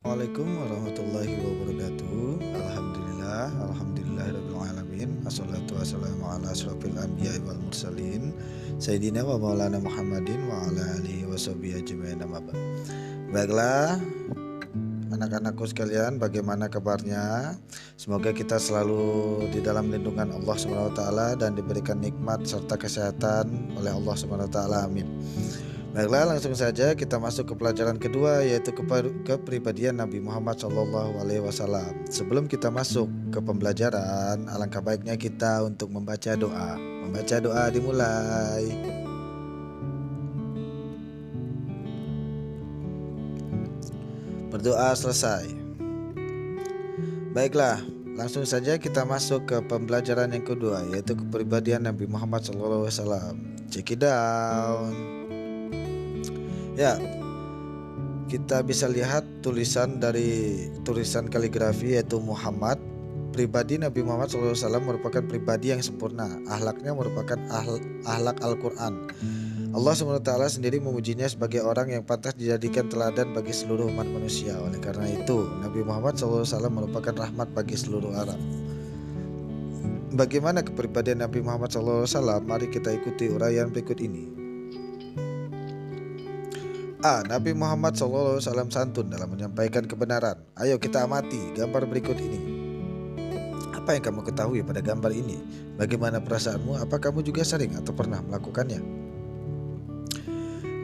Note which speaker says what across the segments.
Speaker 1: Assalamualaikum warahmatullahi wabarakatuh. Alhamdulillahirabbil alamin. Wassalatu wassalamu ala asyrofil anbiya'i wal mursalin Sayyidina wa maulana Muhammadin wa ala alihi washabihi ajmain, amma ba'd. Baiklah anak-anakku sekalian, bagaimana kabarnya? Semoga kita selalu di dalam lindungan Allah Subhanahu wa taala dan diberikan nikmat serta kesehatan oleh Allah Subhanahu wa taala. Amin. Baiklah, langsung saja kita masuk ke pelajaran kedua, yaitu kepribadian Nabi Muhammad SAW. Sebelum kita masuk ke pembelajaran, alangkah baiknya kita untuk membaca doa. Membaca doa dimulai. Berdoa selesai. Baiklah, langsung saja kita masuk ke pembelajaran yang kedua, yaitu kepribadian Nabi Muhammad SAW. Check it down. Ya, kita bisa lihat tulisan kaligrafi, yaitu Muhammad. Pribadi Nabi Muhammad SAW merupakan pribadi yang sempurna. Akhlaknya merupakan akhlak Al-Quran. Allah SWT sendiri memujinya sebagai orang yang pantas dijadikan teladan bagi seluruh umat manusia. Oleh karena itu, Nabi Muhammad SAW merupakan rahmat bagi seluruh alam. Bagaimana kepribadian Nabi Muhammad SAW? Mari kita ikuti uraian berikut ini. A. Nabi Muhammad SAW santun dalam menyampaikan kebenaran. Ayo kita amati gambar berikut ini. Apa yang kamu ketahui pada gambar ini? Bagaimana perasaanmu? Apa kamu juga sering atau pernah melakukannya?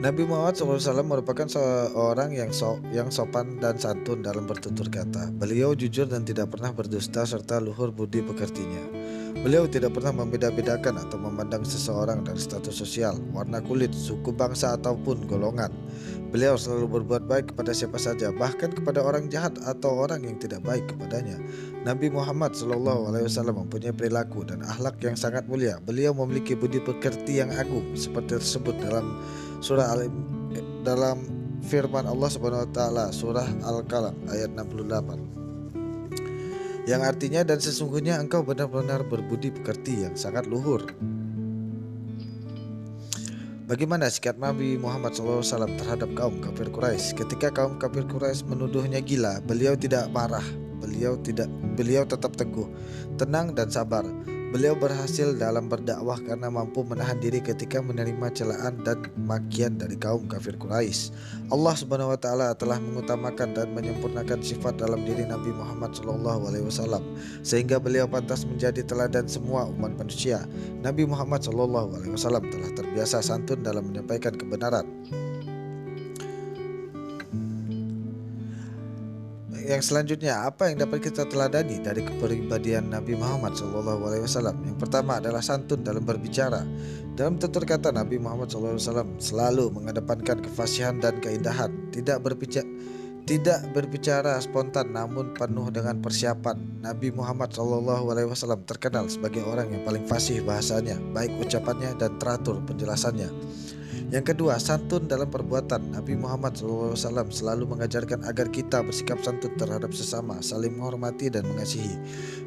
Speaker 1: Nabi Muhammad SAW merupakan seorang yang sopan dan santun dalam bertutur kata. Beliau jujur dan tidak pernah berdusta serta luhur budi pekertinya. Beliau tidak pernah membeda-bedakan atau memandang seseorang dari status sosial, warna kulit, suku, bangsa, ataupun golongan. Beliau selalu berbuat baik kepada siapa saja, bahkan kepada orang jahat atau orang yang tidak baik kepadanya. Nabi Muhammad SAW mempunyai perilaku dan akhlak yang sangat mulia. Beliau memiliki budi pekerti yang agung, seperti tersebut dalam dalam firman Allah Subhanahu wa taala surah Al-Qalam ayat 68. Yang artinya, dan sesungguhnya engkau benar-benar berbudi pekerti yang sangat luhur. Bagaimana sikap Nabi Muhammad SAW terhadap kaum kafir Quraisy? Ketika kaum kafir Quraisy menuduhnya gila, beliau tidak marah. Beliau tetap teguh, tenang dan sabar. Beliau berhasil dalam berdakwah karena mampu menahan diri ketika menerima celaan dan makian dari kaum kafir Quraisy. Allah Subhanahu wa taala telah mengutamakan dan menyempurnakan sifat dalam diri Nabi Muhammad SAW sehingga beliau pantas menjadi teladan semua umat manusia. Nabi Muhammad SAW telah terbiasa santun dalam menyampaikan kebenaran. Yang selanjutnya, apa yang dapat kita teladani dari kepribadian Nabi Muhammad SAW? Yang pertama adalah santun dalam berbicara. Dalam tutur kata, Nabi Muhammad SAW selalu mengedepankan kefasihan dan keindahan. Tidak berbicara spontan namun penuh dengan persiapan. Nabi Muhammad SAW terkenal sebagai orang yang paling fasih bahasanya, baik ucapannya dan teratur penjelasannya. Yang kedua, santun dalam perbuatan. Nabi Muhammad SAW selalu mengajarkan agar kita bersikap santun terhadap sesama, saling menghormati dan mengasihi.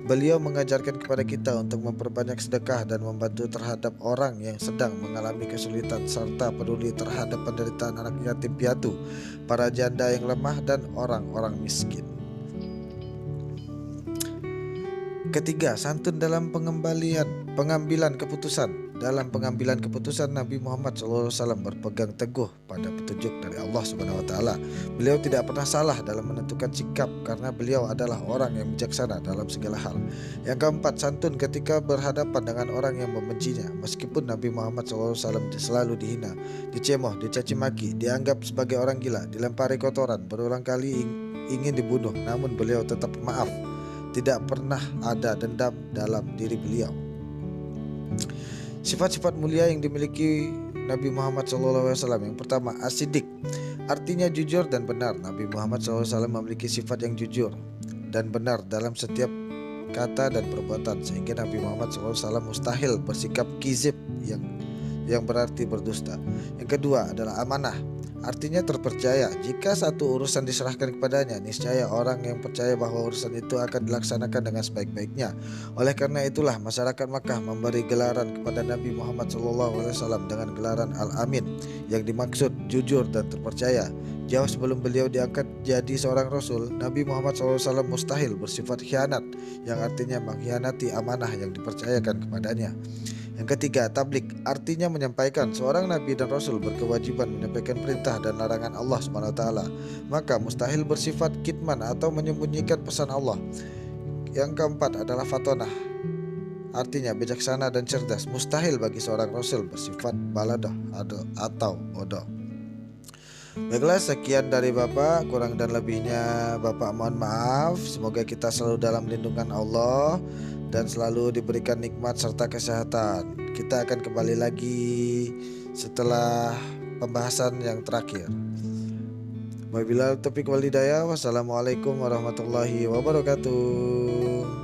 Speaker 1: Beliau mengajarkan kepada kita untuk memperbanyak sedekah dan membantu terhadap orang yang sedang mengalami kesulitan, serta peduli terhadap penderitaan anak yatim piatu, para janda yang lemah, dan orang-orang miskin. Ketiga, santun dalam pengambilan keputusan. Dalam pengambilan keputusan, Nabi Muhammad SAW berpegang teguh pada petunjuk dari Allah Subhanahu wa taala. Beliau tidak pernah salah dalam menentukan sikap karena beliau adalah orang yang bijaksana dalam segala hal. Yang keempat, santun ketika berhadapan dengan orang yang membencinya. Meskipun Nabi Muhammad SAW selalu dihina, dicemoh, dicaci maki, dianggap sebagai orang gila, dilempari kotoran, berulang kali ingin dibunuh, namun beliau tetap maaf. Tidak pernah ada dendam dalam diri beliau. Sifat-sifat mulia yang dimiliki Nabi Muhammad SAW. Yang pertama, as-siddiq, artinya jujur dan benar. Nabi Muhammad SAW memiliki sifat yang jujur dan benar dalam setiap kata dan perbuatan, sehingga Nabi Muhammad SAW mustahil bersikap kizib yang berarti berdusta. Yang kedua adalah amanah. artinya terpercaya. Jika satu urusan diserahkan kepadanya, niscaya orang yang percaya bahwa urusan itu akan dilaksanakan dengan sebaik-baiknya. Oleh karena itulah masyarakat Makkah memberi gelaran kepada Nabi Muhammad SAW dengan gelaran Al-Amin, yang dimaksud jujur dan terpercaya. Jauh sebelum beliau diangkat jadi seorang Rasul, Nabi Muhammad SAW mustahil bersifat khianat, yang artinya mengkhianati amanah yang dipercayakan kepadanya. Yang ketiga, tablik, artinya menyampaikan. Seorang nabi dan rasul berkewajiban menyampaikan perintah dan larangan Allah SWT. Maka mustahil bersifat kitman atau menyembunyikan pesan Allah. Yang keempat adalah fatonah, artinya bijaksana dan cerdas. Mustahil bagi seorang rasul bersifat baladah atau bodoh. Baiklah, sekian dari Bapak, kurang dan lebihnya Bapak mohon maaf. Semoga kita selalu dalam lindungan Allah dan selalu diberikan nikmat serta kesehatan. Kita akan kembali lagi setelah pembahasan yang terakhir. Wabillahi taufiq wal hidayah. Wassalamualaikum warahmatullahi wabarakatuh.